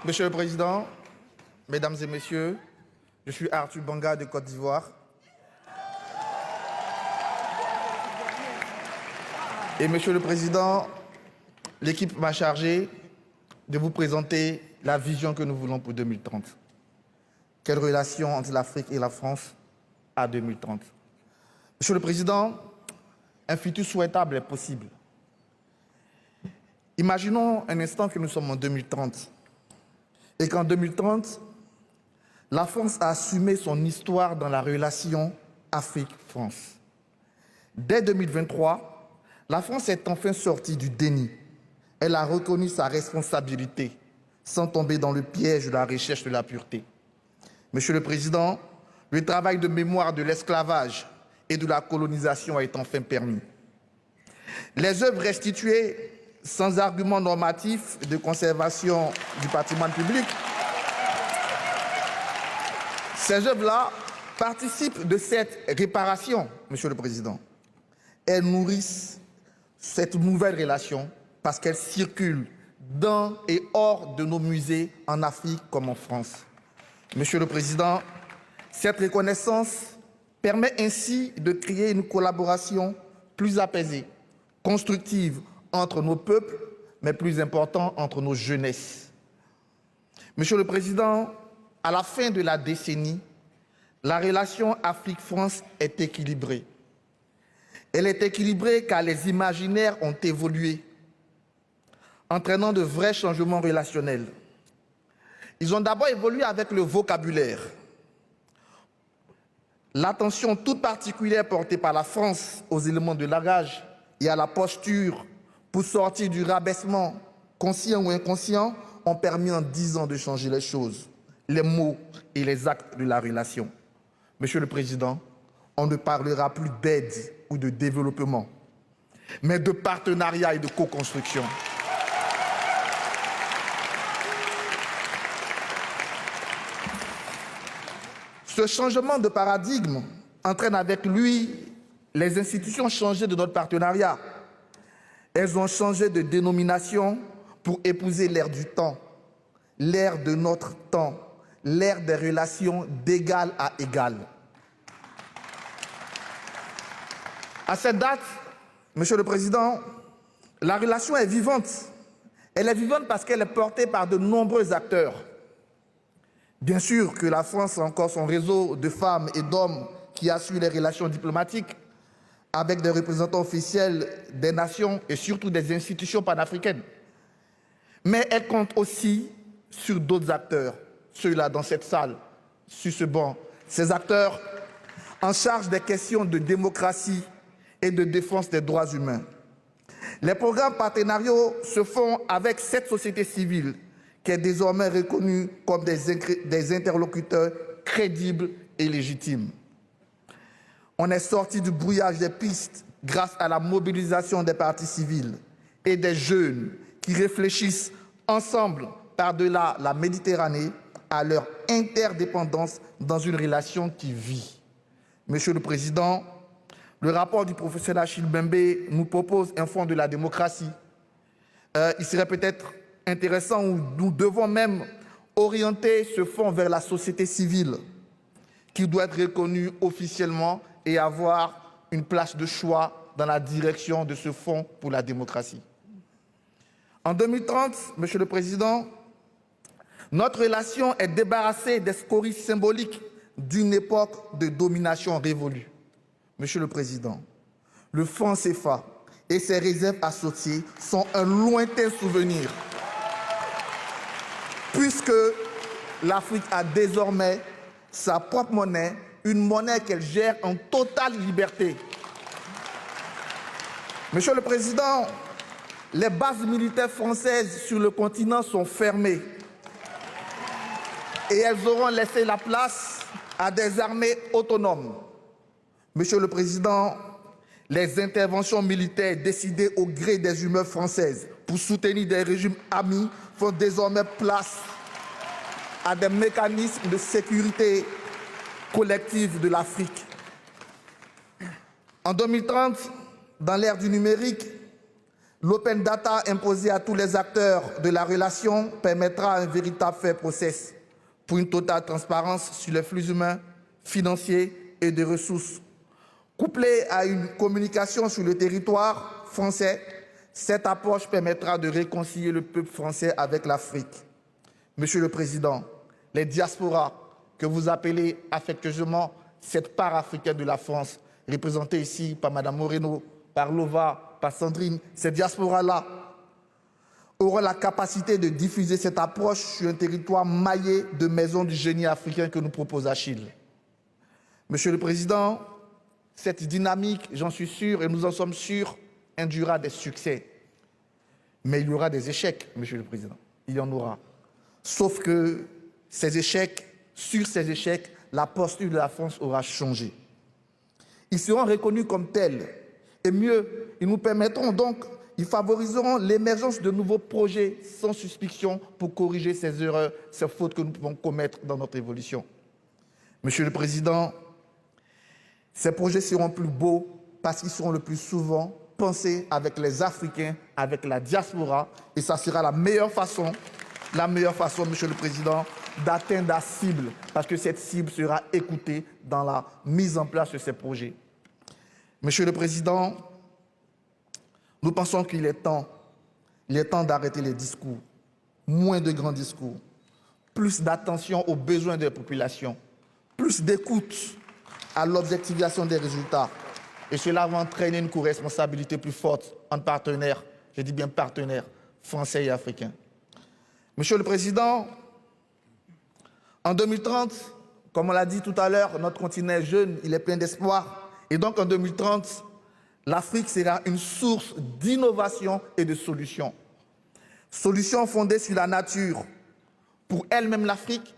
Monsieur le Président, Mesdames et Messieurs, je suis Arthur Banga de Côte d'Ivoire. Et Monsieur le Président, l'équipe m'a chargé de vous présenter la vision que nous voulons pour 2030. Quelle relation entre l'Afrique et la France à 2030? Monsieur le Président, un futur souhaitable est possible. Imaginons un instant que nous sommes en 2030 et qu'en 2030, la France a assumé son histoire dans la relation Afrique-France. Dès 2023, la France est enfin sortie du déni. Elle a reconnu sa responsabilité sans tomber dans le piège de la recherche de la pureté. Monsieur le Président, le travail de mémoire de l'esclavage et de la colonisation est enfin permis. Les œuvres restituées sans argument normatif de conservation du patrimoine public, ces œuvres-là participent de cette réparation, Monsieur le Président. Elles nourrissent cette nouvelle relation parce qu'elles circulent dans et hors de nos musées en Afrique comme en France. Monsieur le Président, cette reconnaissance permet ainsi de créer une collaboration plus apaisée, constructive entre nos peuples, mais plus important, entre nos jeunesses. Monsieur le Président, à la fin de la décennie, la relation Afrique-France est équilibrée. Elle est équilibrée car les imaginaires ont évolué, entraînant de vrais changements relationnels. Ils ont d'abord évolué avec le vocabulaire. L'attention toute particulière portée par la France aux éléments de langage et à la posture pour sortir du rabaissement, conscient ou inconscient, ont permis en 10 ans de changer les choses, les mots et les actes de la relation. Monsieur le Président, on ne parlera plus d'aide ou de développement, mais de partenariat et de co-construction. Ce changement de paradigme entraîne avec lui les institutions changées de notre partenariat. Elles ont changé de dénomination pour épouser l'ère du temps, l'ère de notre temps, l'ère des relations d'égal à égal. À cette date, Monsieur le Président, la relation est vivante. Elle est vivante parce qu'elle est portée par de nombreux acteurs. Bien sûr que la France a encore son réseau de femmes et d'hommes qui assurent les relations diplomatiques avec des représentants officiels des nations et surtout des institutions panafricaines. Mais elle compte aussi sur d'autres acteurs, ceux-là dans cette salle, sur ce banc, ces acteurs en charge des questions de démocratie et de défense des droits humains. Les programmes partenariaux se font avec cette société civile qui est désormais reconnue comme des interlocuteurs crédibles et légitimes. On est sorti du brouillage des pistes grâce à la mobilisation des partis civils et des jeunes qui réfléchissent ensemble par-delà la Méditerranée à leur interdépendance dans une relation qui vit. Monsieur le Président, le rapport du professeur Achille Mbembe nous propose un fonds de la démocratie. Il serait peut-être intéressant où nous devons même orienter ce fonds vers la société civile qui doit être reconnue officiellement et avoir une place de choix dans la direction de ce fonds pour la démocratie. En 2030, Monsieur le Président, notre relation est débarrassée des scories symboliques d'une époque de domination révolue. Monsieur le Président, le franc CFA et ses réserves associées sont un lointain souvenir, puisque l'Afrique a désormais sa propre monnaie, une monnaie qu'elle gère en totale liberté. Monsieur le Président, les bases militaires françaises sur le continent sont fermées et elles auront laissé la place à des armées autonomes. Monsieur le Président, les interventions militaires décidées au gré des humeurs françaises pour soutenir des régimes amis font désormais place à des mécanismes de sécurité collective de l'Afrique. En 2030, dans l'ère du numérique, L'open data imposé à tous les acteurs de la relation permettra un véritable fair process pour une totale transparence sur les flux humains, financiers et de ressources. Couplée à une communication sur le territoire français, cette approche permettra de réconcilier le peuple français avec l'Afrique. Monsieur le Président, les diasporas que vous appelez affectueusement cette part africaine de la France, représentée ici par Mme Moreno, par Lova, par Sandrine, ces diasporas-là auront la capacité de diffuser cette approche sur un territoire maillé de maisons du génie africain que nous propose Achille. Monsieur le Président, cette dynamique, j'en suis sûr, et nous en sommes sûrs, induira des succès. Mais il y aura des échecs, Monsieur le Président. Il y en aura. Sauf que ces échecs, sur ces échecs, la posture de la France aura changé. Ils seront reconnus comme tels. Et mieux, ils nous permettront donc, ils favoriseront l'émergence de nouveaux projets sans suspicion pour corriger ces erreurs, ces fautes que nous pouvons commettre dans notre évolution. Monsieur le Président, ces projets seront plus beaux parce qu'ils seront le plus souvent pensés avec les Africains, avec la diaspora, et ça sera la meilleure façon, Monsieur le Président, d'atteindre la cible, parce que cette cible sera écoutée dans la mise en place de ces projets. Monsieur le Président, nous pensons qu'il est temps d'arrêter les discours, moins de grands discours, plus d'attention aux besoins des populations, plus d'écoute à l'objectivation des résultats. Et cela va entraîner une co-responsabilité plus forte entre partenaires, je dis bien partenaires, français et africains. Monsieur le Président, en 2030, comme on l'a dit tout à l'heure, notre continent est jeune, il est plein d'espoir. Et donc en 2030, l'Afrique sera une source d'innovation et de solutions. Solutions fondées sur la nature, pour elle-même l'Afrique,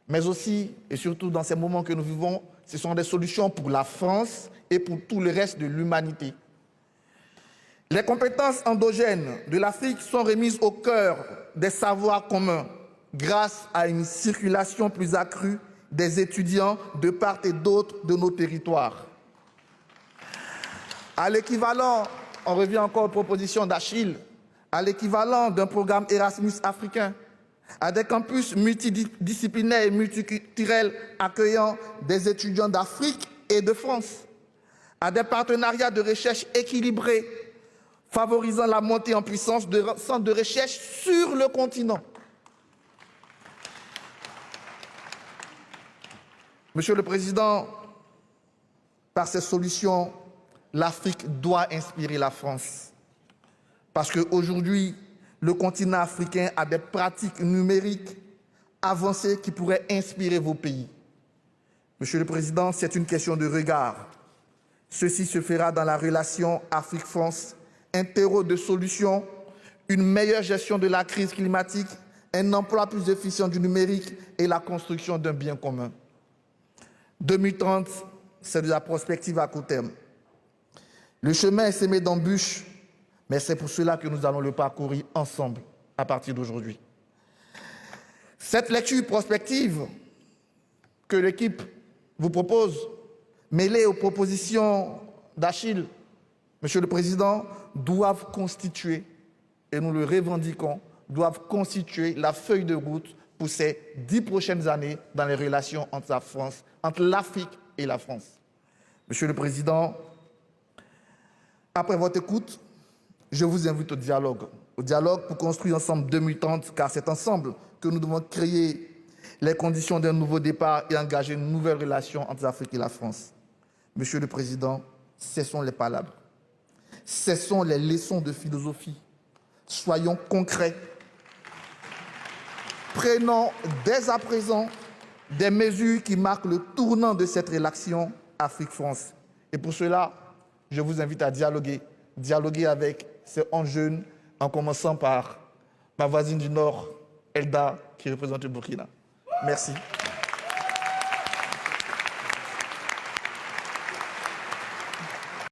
mais aussi et surtout dans ces moments que nous vivons, ce sont des solutions pour la France et pour tout le reste de l'humanité. Les compétences endogènes de l'Afrique sont remises au cœur des savoirs communs grâce à une circulation plus accrue des étudiants de part et d'autre de nos territoires. À l'équivalent, on revient encore aux propositions d'Achille, à l'équivalent d'un programme Erasmus africain, à des campus multidisciplinaires et multiculturels accueillant des étudiants d'Afrique et de France, à des partenariats de recherche équilibrés, favorisant la montée en puissance de centres de recherche sur le continent. Monsieur le Président, par ces solutions, l'Afrique doit inspirer la France. Parce qu'aujourd'hui, le continent africain a des pratiques numériques avancées qui pourraient inspirer vos pays. Monsieur le Président, c'est une question de regard. Ceci se fera dans la relation Afrique-France, un terreau de solutions, une meilleure gestion de la crise climatique, un emploi plus efficient du numérique et la construction d'un bien commun. 2030, c'est de la prospective à court terme. Le chemin est semé d'embûches, mais c'est pour cela que nous allons le parcourir ensemble à partir d'aujourd'hui. Cette lecture prospective que l'équipe vous propose, mêlée aux propositions d'Achille, Monsieur le Président, doivent constituer, et nous le revendiquons, doivent constituer la feuille de route pour ces 10 prochaines années dans les relations entre la France, entre l'Afrique et la France. Monsieur le Président, après votre écoute, je vous invite au dialogue pour construire ensemble 2030, car c'est ensemble que nous devons créer les conditions d'un nouveau départ et engager une nouvelle relation entre l'Afrique et la France. Monsieur le Président, cessons les palabres, cessons les leçons de philosophie, soyons concrets, prenons dès à présent des mesures qui marquent le tournant de cette relation Afrique-France. Et pour cela, je vous invite à dialoguer avec ces 11 jeunes, en commençant par ma voisine du Nord, Elda, qui représente le Burkina. Merci.